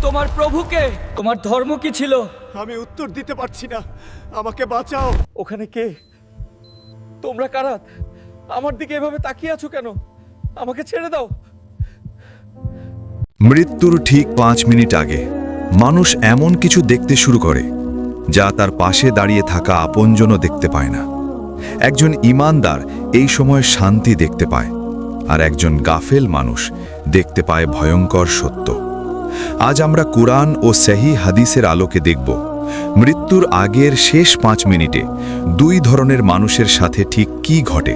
তোমার প্রভুকে? তোমার ধর্ম কি ছিল? আমি উত্তর দিতে পারছি না, আমাকে বাঁচাও। ওখানে কে? তোমরা কারা? আমার দিকে এভাবে তাকিয়ে আছো কেন? আমাকে ছেড়ে দাও। মৃত্যুর ঠিক 5 মিনিট আগে মানুষ এমন কিছু দেখতে শুরু করে যা তার পাশে দাঁড়িয়ে থাকা আপনজনও দেখতে পায় না। একজন ঈমানদার এই সময় শান্তি দেখতে পায়, আর একজন গাফেল মানুষ দেখতে পায় ভয়ঙ্কর সত্য। আজ আমরা কুরআন ও সহিহ হাদিসের আলোকে দেখব মৃত্যুর আগের শেষ 5 মিনিটে দুই ধরনের মানুষের সাথে ঠিক কি ঘটে।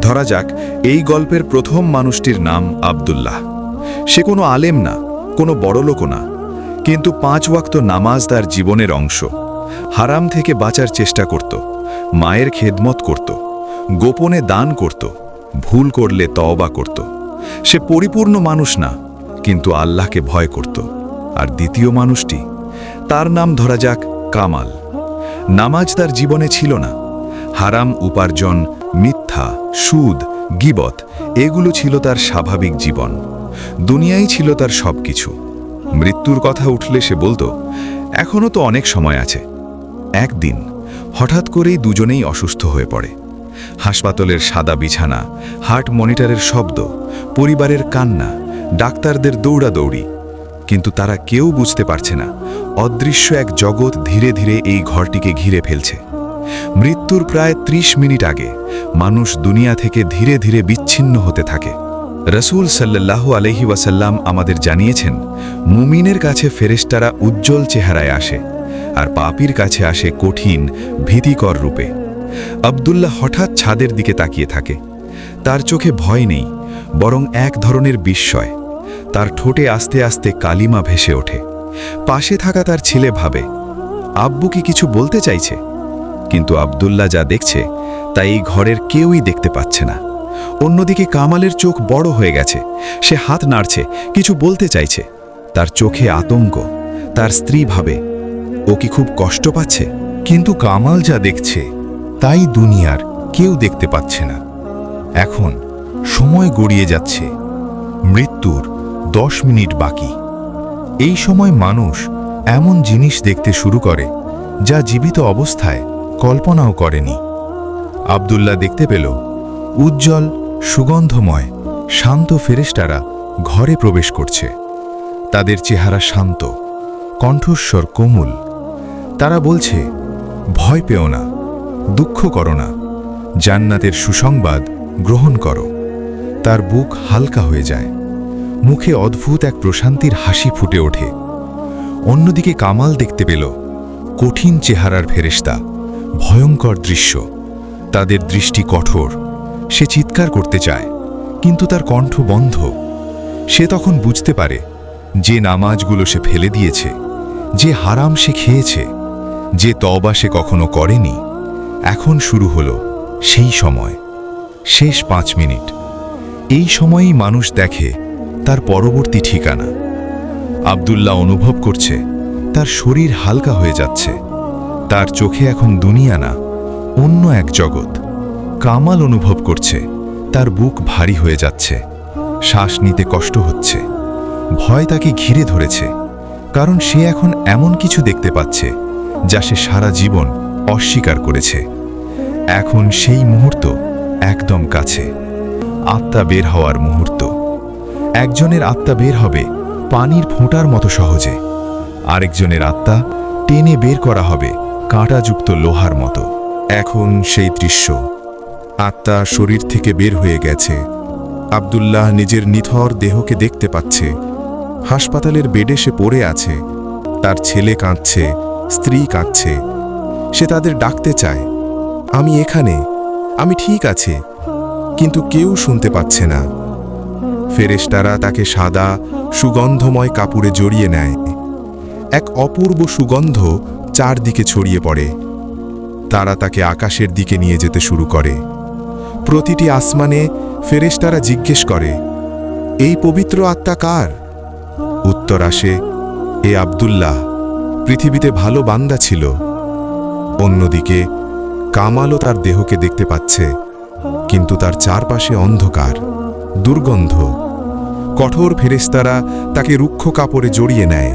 ধরা যাক এই গল্পের প্রথম মানুষটির নাম আব্দুল্লাহ। সে কোনো আলেম না, কোনো বড়লোকও না, কিন্তু 5 ওয়াক্ত নামাজ তার জীবনের অংশ। হারাম থেকে বাঁচার চেষ্টা করত, মায়ের খেদমত করত, গোপনে দান করত, ভুল করলে তওবা করত। সে পরিপূর্ণ মানুষ না, কিন্তু আল্লাহকে ভয় করত। আর দ্বিতীয় মানুষটি, তার নাম ধরা যাক কামাল। নামাজ তার জীবনে ছিল না। হারাম উপার্জন, মিথ্যা, সুদ, গীবত এগুলো ছিল তার স্বাভাবিক জীবন। দুনিয়াই ছিল তার সবকিছু। মৃত্যুর কথা উঠলে সে বলতো, এখনো তো অনেক সময় আছে। একদিন হঠাৎ করেই দুজনেই অসুস্থ হয়ে পড়ে। হাসপাতালের সাদা বিছানা, হার্ট মনিটরের শব্দ, পরিবারের কান্না, ডাক্তারদের দৌড়াদৌড়ি। কিন্তু তারা কেউ বুঝতে পারছে না অদৃশ্য এক জগৎ ধীরে ধীরে এই ঘরটিকে ঘিরে ফেলছে। মৃত্যুর প্রায় 30 মিনিট আগে মানুষ দুনিয়া থেকে ধীরে ধীরে বিচ্ছিন্ন হতে থাকে। রাসূল সাল্লাল্লাহু আলাইহি ওয়াসাল্লাম আমাদের জানিয়েছেন, মুমিনের কাছে ফেরেশতারা উজ্জ্বল চেহারায় আসে, আর পাপীর কাছে আসে কঠিন, ভীতিকর রূপে। আব্দুল্লাহ হঠাৎ ছাদের দিকে তাকিয়ে থাকে। তার চোখে ভয় নেই, বরং এক ধরনের বিস্ময়। তার ঠোঁটে আস্তে আস্তে কালিমা ভেসে ওঠে। পাশে থাকা তার ছেলে ভাবে, আব্বু কি কিছু বলতে চাইছে? কিন্তু আব্দুল্লাহ যা দেখছে তা এই ঘরের কেউই দেখতে পাচ্ছে না। অন্যদিকে কামালের চোখ বড় হয়ে গেছে। সে হাত নাড়ছে, কিছু বলতে চাইছে। তার চোখে আতঙ্ক। তার স্ত্রী ভাবে, ও কি খুব কষ্ট পাচ্ছে? কিন্তু কামাল যা দেখছে তাই দুনিয়ার কেউ দেখতে পাচ্ছে না। এখন সময় গড়িয়ে যাচ্ছে। মৃত্যুর 10 মিনিট বাকি। এই সময় মানুষ এমন জিনিস দেখতে শুরু করে যা জীবিত অবস্থায় কল্পনাও করেনি। আব্দুল্লাহ দেখতে পেল উজ্জ্বল, সুগন্ধময়, শান্ত ফেরেশতারা ঘরে প্রবেশ করছে। তাদের চেহারা শান্ত, কণ্ঠস্বর কোমল। তারা বলছে, ভয় পেও না, দুঃখ করো না, জান্নাতের সুসংবাদ গ্রহণ করো। তার বুক হালকা হয়ে যায়, মুখে অদ্ভুত এক প্রশান্তির হাসি ফুটে ওঠে। অন্যদিকে কামাল দেখতে পেল কঠিন চেহারার ফেরেশতা, ভয়ঙ্কর দৃশ্য। তাদের দৃষ্টি কঠোর। সে চিৎকার করতে চায়, কিন্তু তার কণ্ঠ বন্ধ। সে তখন বুঝতে পারে যে নামাজগুলো সে ফেলে দিয়েছে, যে হারাম সে খেয়েছে, যে তওবা সে কখনো করেনি, এখন শুরু হলো সেই সময়, শেষ 5 মিনিট। এই সময়েই মানুষ দেখে তার পরবর্তী ঠিকানা। আব্দুল্লাহ অনুভব করছে তার শরীর হালকা হয়ে যাচ্ছে। তার চোখে এখন দুনিয়া না, অন্য এক জগৎ। কামাল অনুভব করছে তার বুক ভারী হয়ে যাচ্ছে, শ্বাস নিতে কষ্ট হচ্ছে। ভয় তাকে ঘিরে ধরেছে, কারণ সে এখন এমন কিছু দেখতে পাচ্ছে যা সে সারা জীবন অস্বীকার করেছে। এখন সেই মুহূর্ত একদম কাছে, আত্মা বের হওয়ার মুহূর্ত। একজনের আত্মা বের হবে পানির ফোঁটার মতো সহজে, আরেকজনের আত্মা টেনে বের করা হবে কাঁটাযুক্ত লোহার মতো। এখন সেই দৃশ্য, আত্মা শরীর থেকে বের হয়ে গেছে। আব্দুল্লাহ নিজের নিথর দেহকে দেখতে পাচ্ছে। হাসপাতালের বেডে সে পড়ে আছে। তার ছেলে কাঁদছে, স্ত্রী কাঁদছে। সে তাদের ডাকতে চায়, আমি এখানে, আমি ঠিক আছে, কিন্তু কেউ শুনতে পাচ্ছে না। ফেরেশতারা তাকে সাদা, সুগন্ধময় কাপড়ে জড়িয়ে নেয়। এক অপূর্ব সুগন্ধ চারদিকে ছড়িয়ে পড়ে। তারা তাকে আকাশের দিকে নিয়ে যেতে শুরু করে। প্রতিটি আসমানে ফেরেশতারা জিজ্ঞেস করে, এই পবিত্র আত্মা কার? উত্তর আসে, এ আব্দুল্লাহ, পৃথিবীতে ভালো বান্দা ছিল। অন্যদিকে কামালও তার দেহকে দেখতে পাচ্ছে, কিন্তু তার চারপাশে অন্ধকার, দুর্গন্ধ। কঠোর ফেরেশতারা তাকে রুক্ষ কাপড়ে জড়িয়ে নেয়।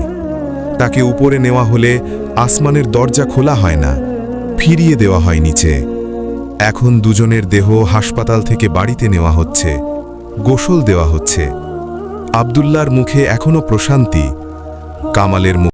তাকে উপরে নেওয়া হলে আসমানের দরজা খোলা হয় না, ফিরিয়ে দেওয়া হয় নিচে। এখন দুজনের দেহ হাসপাতাল থেকে বাড়িতে নেওয়া হচ্ছে, গোসল দেওয়া হচ্ছে। আব্দুল্লাহর মুখে এখনো প্রশান্তি, কামালের মুখ